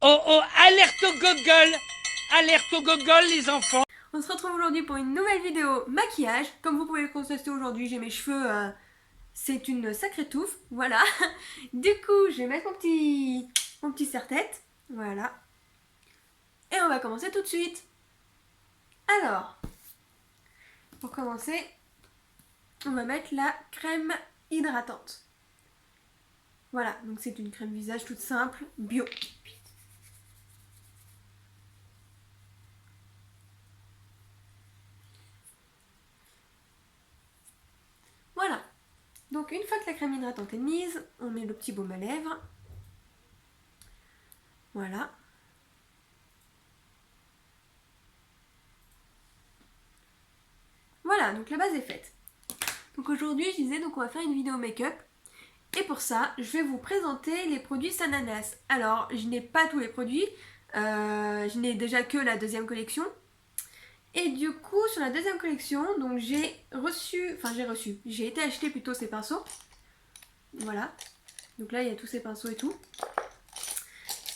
Oh oh, alerte au gogol! Alerte au gogol, les enfants! On se retrouve aujourd'hui pour une nouvelle vidéo maquillage. Comme vous pouvez le constater aujourd'hui, j'ai mes cheveux, c'est une sacrée touffe, voilà. Du coup, je vais mettre mon petit serre-tête, voilà. Et on va commencer tout de suite. Alors, pour commencer, on va mettre la crème hydratante. Voilà, donc c'est une crème visage toute simple, bio. Voilà, donc une fois que la crème hydratante est mise, on met le petit baume à lèvres. Voilà. Voilà, donc la base est faite. Donc aujourd'hui, je disais, donc on va faire une vidéo make-up. Et pour ça, je vais vous présenter les produits Sananas. Alors, je n'ai pas tous les produits. Je n'ai déjà que la deuxième collection. Et du coup, sur la deuxième collection, donc j'ai été acheter plutôt ces pinceaux. Voilà. Donc là, il y a tous ces pinceaux et tout.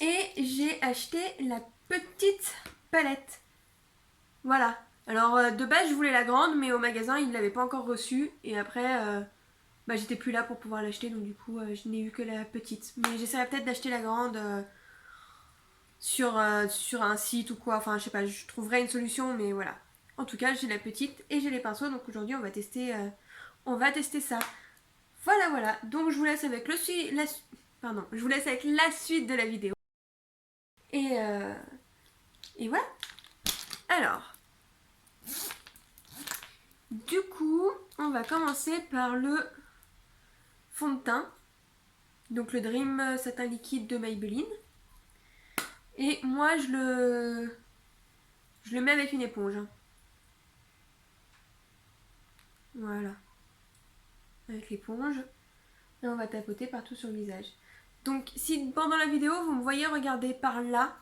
Et j'ai acheté la petite palette. Voilà. Alors, de base, je voulais la grande, mais au magasin, ils ne l'avaient pas encore reçue. Et après, j'étais plus là pour pouvoir l'acheter, donc du coup, je n'ai eu que la petite. Mais j'essaierai peut-être d'acheter la grande sur un site ou quoi. Enfin, je sais pas, je trouverai une solution, mais voilà. En tout cas, j'ai la petite et j'ai les pinceaux, donc aujourd'hui, on va tester ça. Voilà, voilà. Donc, je vous laisse avec je vous laisse avec la suite de la vidéo. Et, euh, et voilà. Alors, du coup, on va commencer par le fond de teint. Donc le Dream Satin Liquide de Maybelline. Et moi, je le mets avec une éponge. Voilà. Avec l'éponge. Et on va tapoter partout sur le visage. Donc si pendant la vidéo, vous me voyez regarder par là,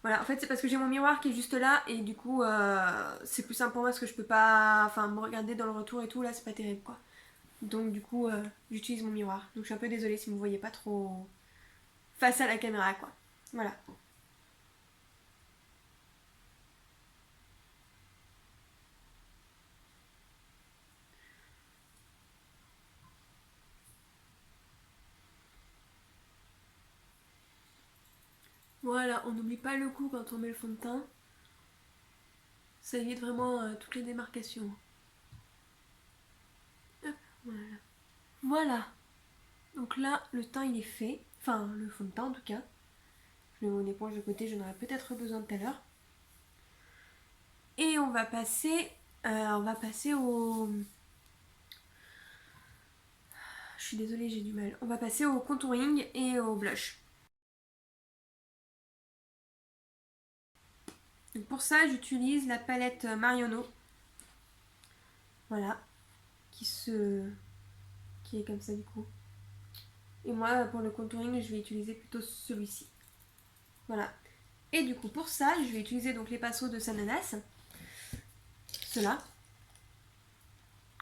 voilà, en fait c'est parce que j'ai mon miroir qui est juste là et du coup c'est plus simple pour moi parce que je peux pas, enfin me regarder dans le retour et tout, là c'est pas terrible quoi. Donc du coup j'utilise mon miroir. Donc je suis un peu désolée si vous me voyez pas trop face à la caméra quoi. Voilà. Voilà, on n'oublie pas le cou quand on met le fond de teint. Ça évite vraiment toutes les démarcations. Hop, voilà. Voilà. Donc là, le teint il est fait. Enfin, le fond de teint en tout cas. Je mets mon éponge de côté, j'en aurai peut-être besoin tout à l'heure. Et on va passer au... Je suis désolée, j'ai du mal. On va passer au contouring et au blush. Donc pour ça, j'utilise la palette Marionneau. Voilà. Qui est comme ça du coup. Et moi, pour le contouring, je vais utiliser plutôt celui-ci. Voilà. Et du coup, pour ça, je vais utiliser donc les pinceaux de Sananas. Ceux-là.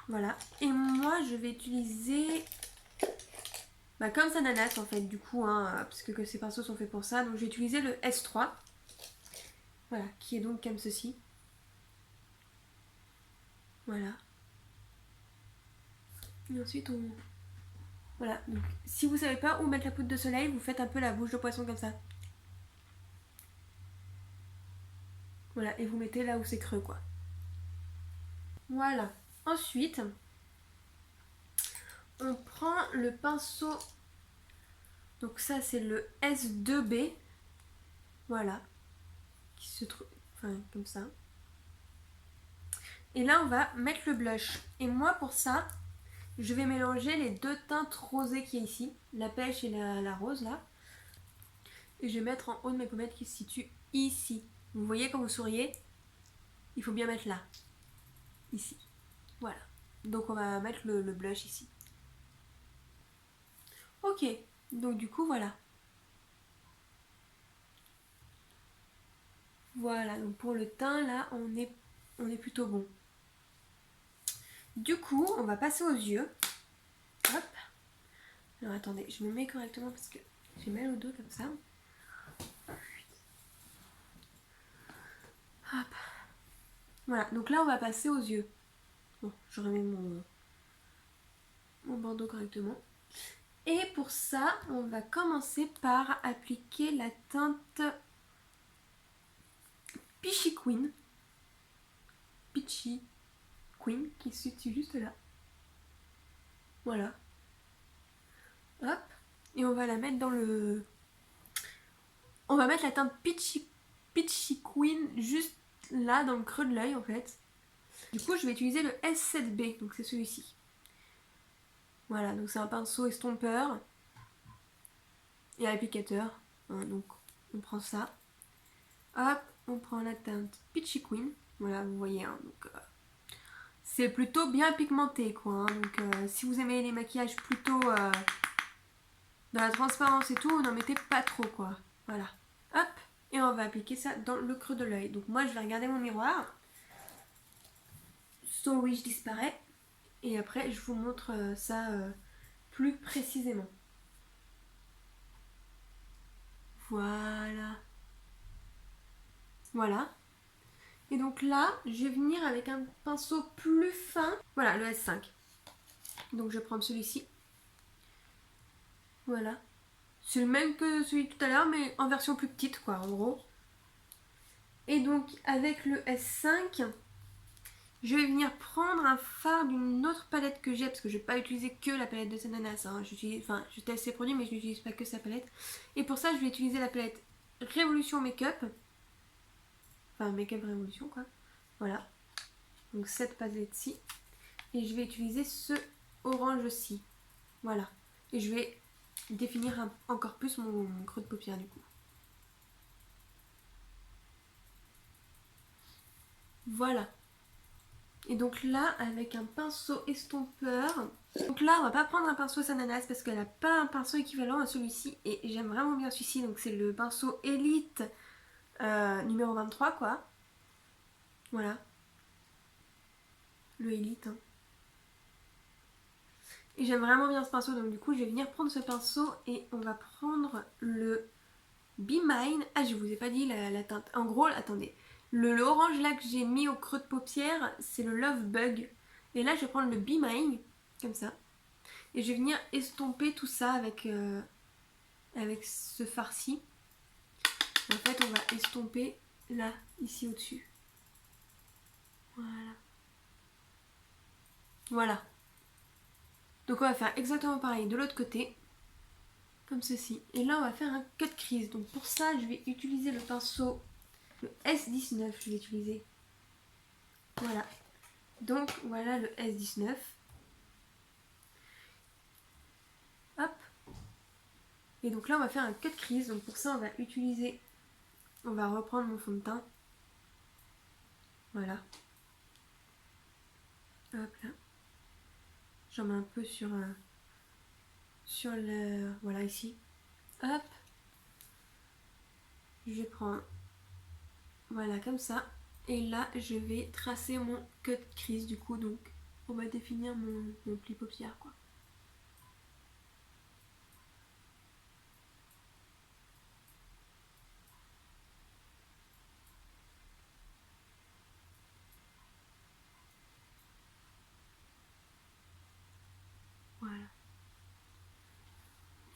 Voilà. Et moi, je vais utiliser... comme Sananas en fait, du coup, parce que ces pinceaux sont faits pour ça. Donc, je vais utiliser le S3. Voilà, qui est donc comme ceci. Voilà. Et ensuite, on... Voilà, donc si vous savez pas où mettre la poudre de soleil, vous faites un peu la bouche de poisson comme ça. Voilà, et vous mettez là où c'est creux, quoi. Voilà. Ensuite, on prend le pinceau. Donc ça, c'est le S2B. Voilà. Qui se trouve... Enfin, comme ça. Et là, on va mettre le blush. Et moi, pour ça, je vais mélanger les deux teintes rosées qu'il y a ici. La pêche et la rose, là. Et je vais mettre en haut de mes pommettes qui se situent ici. Vous voyez quand vous souriez, il faut bien mettre là. Ici. Voilà. Donc on va mettre le blush ici. Ok. Donc du coup, voilà. Voilà. Donc pour le teint, là, on est plutôt bon. Du coup, on va passer aux yeux. Hop. Alors attendez, je me mets correctement parce que j'ai mal au dos comme ça. Hop. Voilà, donc là on va passer aux yeux. Bon, je remets mon bandeau correctement. Et pour ça, on va commencer par appliquer la teinte Peachy Queen. Peachy Queen qui se situe juste là. Voilà. Hop. Et on va la mettre dans le... On va mettre la teinte Peachy Queen juste là dans le creux de l'œil en fait. Du coup je vais utiliser le S7B, donc c'est celui-ci. Voilà, donc c'est un pinceau estompeur et applicateur. Donc on prend ça. Hop, on prend la teinte Peachy Queen. Voilà, vous voyez, hein, donc c'est plutôt bien pigmenté quoi. Hein, donc si vous aimez les maquillages plutôt dans la transparence et tout, n'en mettez pas trop quoi. Voilà. Hop, et on va appliquer ça dans le creux de l'œil. Donc moi je vais regarder mon miroir. Sorry, je disparais. Et après je vous montre ça plus précisément. Voilà. Voilà. Et donc là, je vais venir avec un pinceau plus fin. Voilà, le S5. Donc je vais prendre celui-ci. Voilà. C'est le même que celui de tout à l'heure, mais en version plus petite, quoi, en gros. Et donc, avec le S5, je vais venir prendre un fard d'une autre palette que j'ai, parce que je vais pas utiliser que la palette de Sananas. Hein. Je teste ses produits, mais je n'utilise pas que sa palette. Et pour ça, je vais utiliser la palette Révolution Makeup. Enfin, Makeup Révolution, quoi. Voilà. Donc, cette palette-ci. Et je vais utiliser ce orange-ci. Voilà. Et je vais définir encore plus mon creux de paupière, du coup. Voilà. Et donc là, avec un pinceau estompeur. Donc là, on va pas prendre un pinceau Sananas parce qu'elle n'a pas un pinceau équivalent à celui-ci. Et j'aime vraiment bien celui-ci. Donc c'est le pinceau Elite numéro 23, quoi. Voilà. Le Elite. Hein. Et j'aime vraiment bien ce pinceau. Donc du coup, je vais venir prendre ce pinceau et on va prendre le Be Mine. Ah, je vous ai pas dit la teinte. En gros, attendez. Le orange là que j'ai mis au creux de paupière, c'est le Love Bug. Et là, je vais prendre le Be Mine, comme ça. Et je vais venir estomper tout ça avec ce fard-ci. En fait, on va estomper là, ici au-dessus. Voilà. Voilà. Donc on va faire exactement pareil de l'autre côté. Comme ceci. Et là, on va faire un cut crease. Donc pour ça, je vais utiliser le pinceau, le S19, je vais utiliser. Voilà. Donc voilà le S19. Hop. Et donc là on va faire un cut crease. Donc pour ça on va reprendre mon fond de teint. Voilà. Hop là. J'en mets un peu sur le... Voilà ici. Hop. Je vais prendre... Voilà comme ça. Et là je vais tracer mon cut crease du coup. Donc on va définir mon pli paupière quoi. Voilà.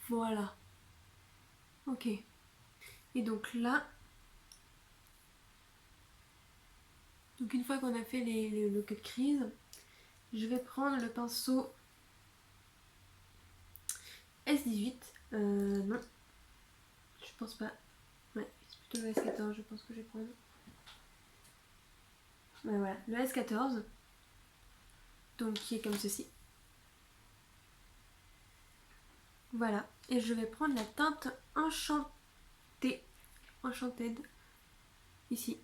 Voilà. Ok. Et donc là, donc une fois qu'on a fait le cut crease, je vais prendre le pinceau S18. Non, je pense pas. Ouais, c'est plutôt le S14, je pense que je vais prendre. Ouais, voilà, le S14. Donc qui est comme ceci. Voilà, et je vais prendre la teinte Enchantée. Enchanted. Ici.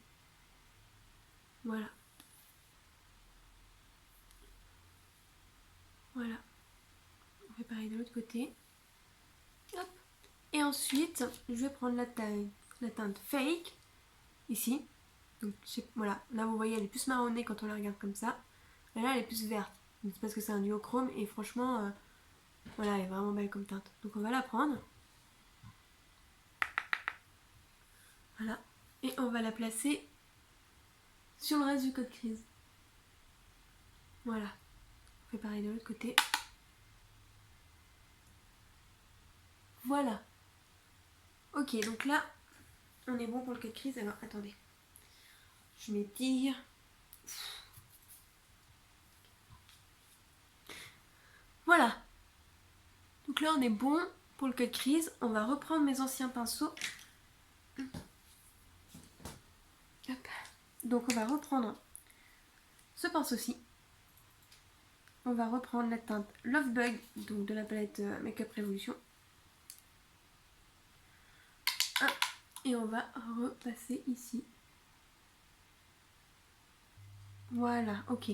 Voilà. Voilà. On fait pareil de l'autre côté. Hop. Et ensuite, je vais prendre la teinte Fake. Ici. Donc voilà, là vous voyez elle est plus marronnée quand on la regarde comme ça. Et là elle est plus verte. C'est parce que c'est un duochrome et franchement, voilà, elle est vraiment belle comme teinte. Donc on va la prendre. Voilà. Et on va la placer sur le reste du code crise. Voilà. On fait pareil de l'autre côté. Voilà. Ok, donc là, on est bon pour le code crise. Alors, attendez. Je m'étire. Voilà. Donc là, on est bon pour le code crise. On va reprendre mes anciens pinceaux. Hop. Donc, on va reprendre ce pinceau-ci. On va reprendre la teinte Love Bug, donc de la palette Makeup Revolution. Hop. Et on va repasser ici. Voilà, ok.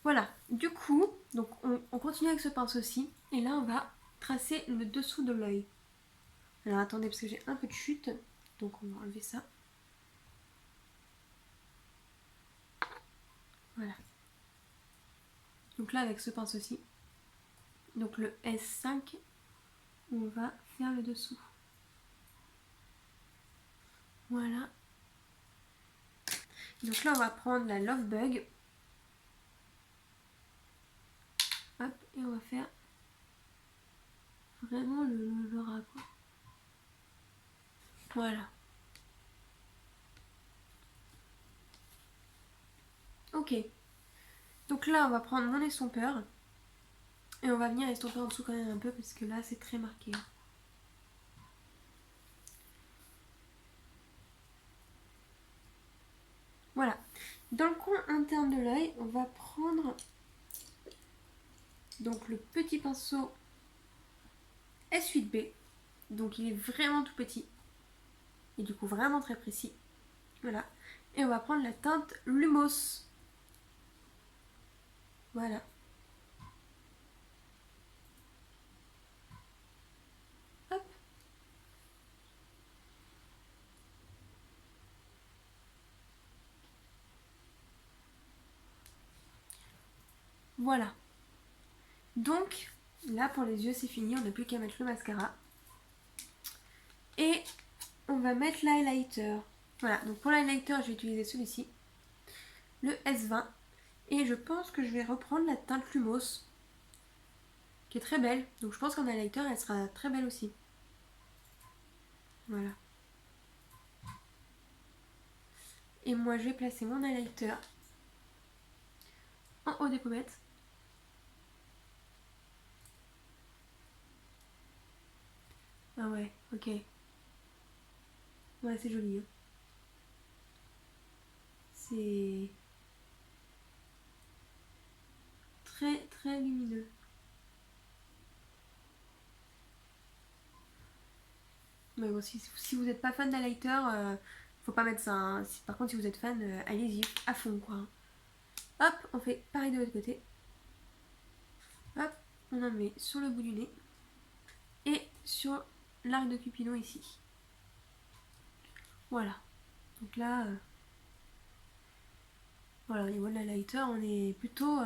Voilà, du coup, donc on continue avec ce pinceau-ci. Et là, on va tracer le dessous de l'œil. Alors attendez, parce que j'ai un peu de chute. Donc on va enlever ça. Voilà. Donc là, avec ce pinceau-ci, donc le S5, on va faire le dessous. Voilà. Donc là, on va prendre la Love Bug. Hop, et on va faire vraiment le ras, quoi. Voilà. Ok. Donc là, on va prendre mon estompeur. Et on va venir estomper en dessous quand même un peu, parce que là, c'est très marqué. Voilà. Dans le coin interne de l'œil, on va prendre donc le petit pinceau S8B. Donc il est vraiment tout petit. Et du coup vraiment très précis. Voilà. Et on va prendre la teinte Lumos. Voilà. Hop. Voilà. Donc là pour les yeux c'est fini, on n'a plus qu'à mettre le mascara. Et on va mettre l'highlighter. Voilà, donc pour l'highlighter je vais utiliser celui-ci. Le S20. Et je pense que je vais reprendre la teinte Lumos. Qui est très belle. Donc je pense qu'en highlighter elle sera très belle aussi. Voilà. Et moi je vais placer mon highlighter en haut des pommettes. Ah ouais, ok. Ouais, c'est joli. Hein. C'est très très lumineux. Mais bon, si vous n'êtes pas fan d'highlighter, faut pas mettre ça. Hein. Par contre, si vous êtes fan, allez-y, à fond quoi. Hop, on fait pareil de l'autre côté. Hop, on en met sur le bout du nez. Et sur l'arc de Cupidon ici. Voilà. Donc là, voilà, au niveau de l'highlighter, on est plutôt...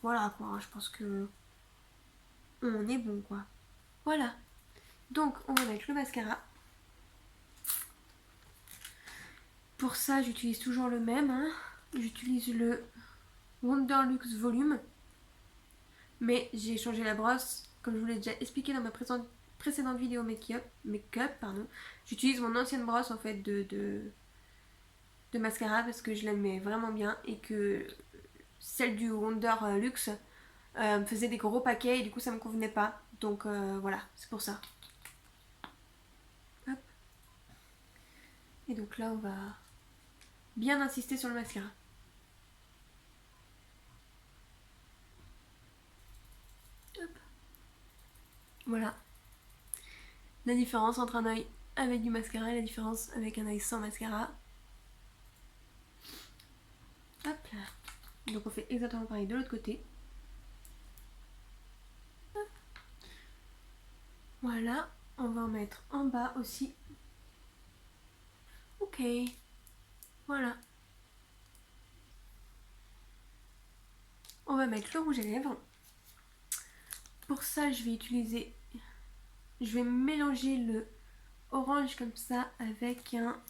voilà quoi, hein, je pense que on est bon quoi. Voilà. Donc, on va mettre le mascara. Pour ça, j'utilise toujours le même. Hein. J'utilise le Wonderlux Volume. Mais j'ai changé la brosse. Comme je vous l'ai déjà expliqué dans ma précédente vidéo make-up, pardon. J'utilise mon ancienne brosse en fait de mascara parce que je l'aimais vraiment bien. Et que celle du Wonderlux me faisait des gros paquets et du coup ça me convenait pas. Donc voilà, c'est pour ça. Hop. Et donc là on va bien insister sur le mascara. Hop. Voilà. La différence entre un œil avec du mascara et la différence avec un œil sans mascara. Hop là. Donc on fait exactement pareil de l'autre côté. Hop. Voilà. On va en mettre en bas aussi. Ok. Voilà. On va mettre le rouge à lèvres. pour ça, je vais mélanger le orange comme ça avec un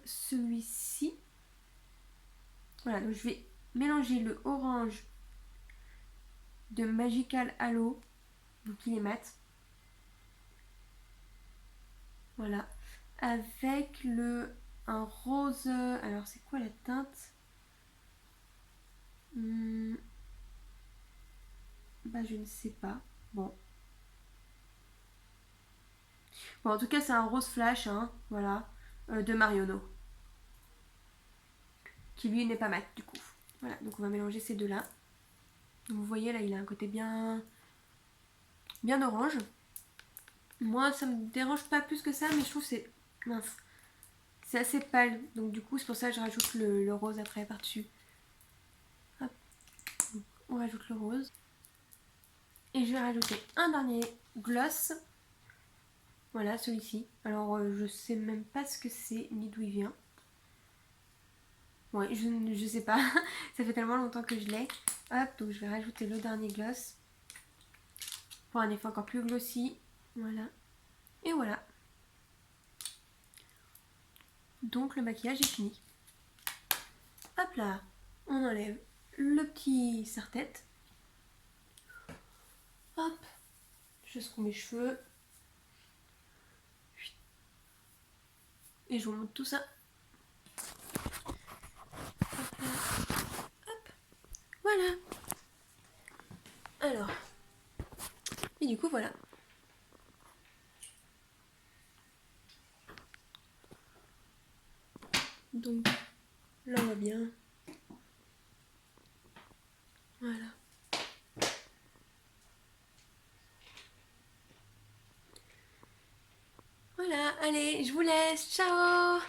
celui-ci. Voilà, donc je vais mélanger le orange de Magical Halo, donc il est mat. Voilà, avec un rose. Alors c'est quoi la teinte? Bah je ne sais pas. Bon, en tout cas c'est un rose flash, hein, voilà, de Marionneau, qui lui n'est pas mat du coup. Voilà, donc on va mélanger ces deux-là. Vous voyez là, il a un côté bien orange. Moi, ça me dérange pas plus que ça, mais je trouve que c'est mince. C'est assez pâle, donc du coup, c'est pour ça que je rajoute le rose après par-dessus. Hop. Donc, on rajoute le rose. Et je vais rajouter un dernier gloss. Voilà, celui-ci. Alors, je sais même pas ce que c'est, ni d'où il vient. Ouais, je sais pas. Ça fait tellement longtemps que je l'ai. Hop, donc je vais rajouter le dernier gloss. Pour un effet encore plus glossy. Voilà. Et voilà. Donc le maquillage est fini. Hop là, on enlève le petit serre-tête. Hop, je secoue mes cheveux. Et je vous montre tout ça. Hop là. Hop. Voilà. Alors. Et du coup, voilà. Donc, là, on voit bien. Voilà. Voilà, allez, je vous laisse. Ciao!